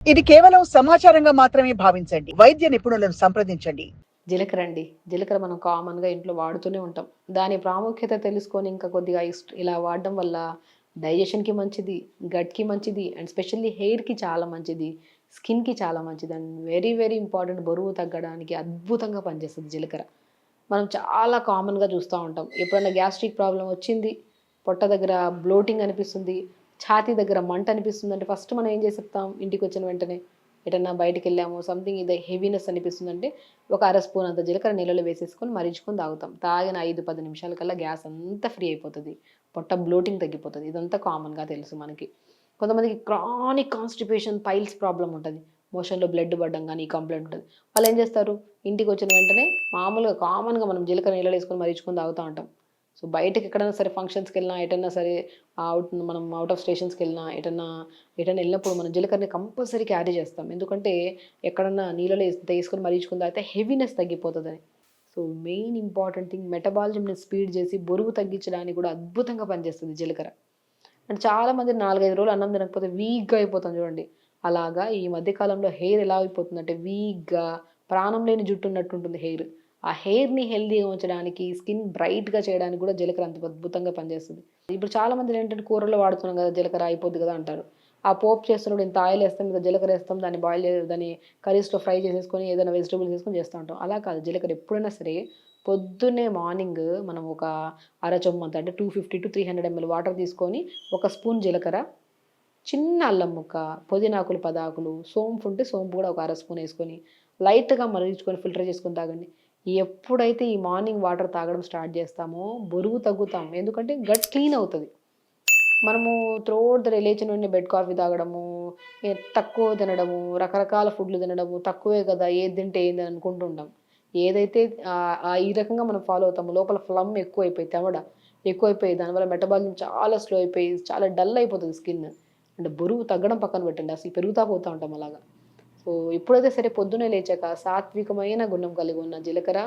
ఇది కేవలం సమాచారంగా మాత్రమే భావించండి. వైద్య నిపుణులను సంప్రదించండి. జీలకర్ర అండి. జీలకర్ర మనం కామన్‌గా ఇంట్లో వాడుతూనే ఉంటాం. దాని ప్రాముఖ్యత తెలుసుకొని ఇంకా కొద్దిగా ఇలా వాడడం వల్ల డైజెషన్‌కి మంచిది, గట్‌కి మంచిది అండ్ స్పెషల్లీ హెయిర్‌కి చాలా మంచిది, స్కిన్‌కి చాలా మంచిది అండ్ వెరీ వెరీ ఇంపార్టెంట్ బరువు తగ్గడానికి అద్భుతంగా పనిచేస్తది జీలకర్ర. మనం చాలా కామన్‌గా చూస్తా ఉంటాం. ఎప్పుడైనా గ్యాస్ట్రిక్ ప్రాబ్లమ్ వచ్చింది, పొట్ట దగ్గర బ్లోటింగ్ అనిపిస్తుంది, ఛాతీ దగ్గర మంట అనిపిస్తుందంటే ఫస్ట్ మనం ఏం చేసి చెప్తాం ఇంటికొచ్చిన వెంటనే? ఎటన్నా బయటికెళ్ళాము సంథింగ్ ఇది హెవీనెస్ అనిపిస్తుందంటే ఒక అర స్పూన్ అంత జీలకర్ర నీళ్ళలో వేసేసుకొని మరిగించుకొని తాగుతాం. తాగిన 5, 10 నిమిషాల కల్లా గ్యాస్ అంతా ఫ్రీ అయిపోతది. పొట్ట బ్లోటింగ్ తగ్గిపోతది. ఇదంతా కామన్‌గా తెలుసు మనకి. కొంతమందికి క్రానిక్ కాన్‌స్టిపేషన్, పైల్స్ ప్రాబ్లమ్ ఉంటది. మోషన్‌లో బ్లడ్ పడడం గాని, ఈ కంప్లెయింట్ ఉంటది. వాళ్ళేం చేస్తారు? ఇంటికొచ్చిన వెంటనే మామూలుగా కామన్‌గా మనం జీలకర్ర నీళ్ళలో ఏసుకొని మరిగించుకొని తాగుతా ఉంటాం. సో, బయటకి ఎక్కడైనా సరే ఫంక్షన్స్‌కెళ్ళినా, ఎటన్నా సరే మనం ఔట్ ఆఫ్ స్టేషన్స్‌కెళ్ళినా, ఎటన్నా ఎళ్ళినప్పుడు మనం జీలకర్రని కంపల్సరీ క్యారీ చేస్తాం. ఎందుకంటే ఎక్కడన్నా నీళ్ళలో ఏసుకొని మరిగించుకొని తాగితే హెవీనెస్ తగ్గిపోతదని. సో, మెయిన్ ఇంపార్టెంట్ థింగ్ మెటబాలిజంని స్పీడ్ చేసి బరువు తగ్గించడానికి కూడా అద్భుతంగా పనిచేస్తుంది జీలకర్ర. అండ్ చాలామంది 4, 5 రోజులు అన్నం తినకపోతే వీక్‌గా అయిపోతాం చూడండి. అలాగా ఈ మధ్య కాలంలో హెయిర్ ఎలా అయిపోతుందంటే వీక్‌గా ప్రాణం లేని జుట్టు ఉన్నట్టుంటుంది హెయిర్. ఆ హెయిర్‌ని హెల్తీగా ఉంచడానికి, స్కిన్ బ్రైట్‌గా చేయడానికి కూడా జీలకర్ర అంత అద్భుతంగా పనిచేస్తది. ఇప్పుడు చాలామంది కూరల్లో వాడుతున్నాం కదా! జీలకర్ర అయిపోద్ది కదా! అంటారు. ఆ పోపు చేస్తున్నప్పుడు ఇంత ఆయిల్ ఏస్తాం, ఇంత జీలకర్ర ఏస్తాం, దాన్ని కర్రీస్‌లో ఫ్రై చేసేసుకొని ఏదైనా వెజిటబుల్స్ ఏసుకొని చేస్తా ఉంటాం. అలా కాదు జీలకర్ర ఎప్పుడైనా సరే పొద్దున్నే మార్నింగ్ మనం ఒక అర చెంచా అంటే 250-300 ఎంఎల్ వాటర్ తీసుకొని, ఒక స్పూన్ జీలకర్ర, చిన్న అల్లం ముక్క, పుదీనాకులు 10 ఆకులు, సోంపు ఉంటే సోంపు కూడా ఒక అర స్పూన్ ఏసుకొని, లైట్‌గా మరిగించుకొని ఫిల్టర్ చేసుకొని తాగండి. ఎప్పుడైతే ఈ మార్నింగ్ వాటర్ తాగడం స్టార్ట్ చేస్తామో బరువు తగ్గుతాం. ఎందుకంటే గట్ క్లీన్ అవుతది. మనము త్రూఅవుట్ ద డే లేచిన వెంటనే బెడ్ కాఫీ తాగడము, తక్కువ తినడము, రకరకాల ఫుడ్‌లు తినడము, తక్కువే కదా! ఏది తింటే ఏంది అని అనుకుంటూ ఉంటాం. ఏదైతే ఈ రకంగా మనం ఫాలో అవుతామో లోపల ఫ్లమ్ ఎక్కువైపోయి ఎక్కువైపోయి దానివల్ల మెటబాలిజం చాలా స్లో అయిపోయి చాలా డల్ అయిపోతది స్కిన్. అంటే బరువు తగ్గడం పక్కన పెట్టండి. అసలు పెరుగుతా పోతా ఉంటాం అలాగా. సో, ఎప్పుడైతే సరే పొద్దున్నే లేచాక సాత్వికమైన గుణం కలిగి ఉన్న జీలకర్ర,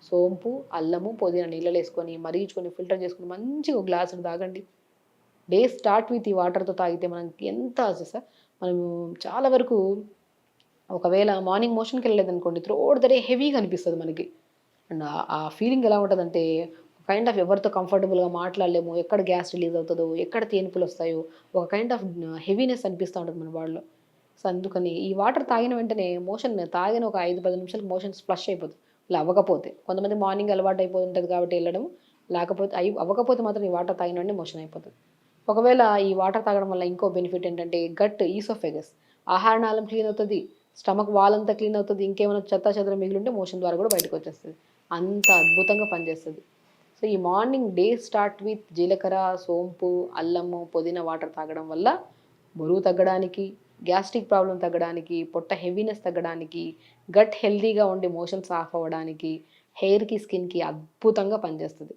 సోంపు, అల్లము, పుదీనా నీళ్ళలో ఏసుకొని మరిగించుకొని ఫిల్టర్ చేసుకొని మంచిగా ఒక గ్లాసుడు తాగండి. డే స్టార్ట్ విత్ ఈ వాటర్‌తో తాగితే మనకి ఎంత మనము చాలా వరకు ఒకవేళ మార్నింగ్ మోషన్‌కెళ్ళలేదనుకోండి త్రూఅవుట్ ద డే హెవీగా అనిపిస్తది మనకి. అండ్ ఆ ఫీలింగ్ ఎలా ఉంటదంటే కైండ్ ఆఫ్ ఎవరితో కంఫర్టబుల్‌గా మాట్లాడలేము. ఎక్కడ గ్యాస్ రిలీజ్ అవుతదో, ఎక్కడ తేన్పులొస్తాయో, ఒక కైండ్ ఆఫ్ హెవీనెస్ అనిపిస్తా ఉంటది మన బాడీలో. సో, అందుకని ఈ వాటర్ తాగిన వెంటనే తాగిన ఒక 5, 10 నిమిషాలకు మోషన్స్ ఫ్లష్ అయిపోతది. ఇలా అవ్వకపోతే. కొంతమంది మార్నింగ్ అలవాటు అయిపోయి ఉంటది కాబట్టి ఎళ్ళడం. లేకపోతే అవ్వకపోతే మాత్రం ఈ వాటర్ తాగిన వెంటనే మోషన్ అయిపోతది. ఒకవేళ ఈ వాటర్ తాగడం వల్ల ఇంకో బెనిఫిట్ ఏంటంటే గట్ ఈసోఫేగస్ ఆహార నాళం క్లీన్ అవుతది. స్టమక్ వాల్ అంతా క్లీన్ అవుతది. ఇంకేమైనా చెత్తాచెదరం మిగిలుంటే మోషన్ ద్వారా కూడా బయటకొచ్చేస్తది. అంత అద్భుతంగా పనిచేస్తది. సో, ఈ మార్నింగ్ డే స్టార్ట్ విత్ జీలకర్ర, సోంపు, అల్లము, పుదీనా వాటర్ తాగడం వల్ల బరువు తగ్గడానికి, గ్యాస్ట్రిక్ ప్రాబ్లమ్ తగ్గడానికి, పొట్ట హెవీనెస్ తగ్గడానికి, గట్ హెల్తీగా ఉండి మోషన్స్ ఆఫ్ అవ్వడానికి, హెయిర్‌కి, స్కిన్‌కి అద్భుతంగా పనిచేస్తది.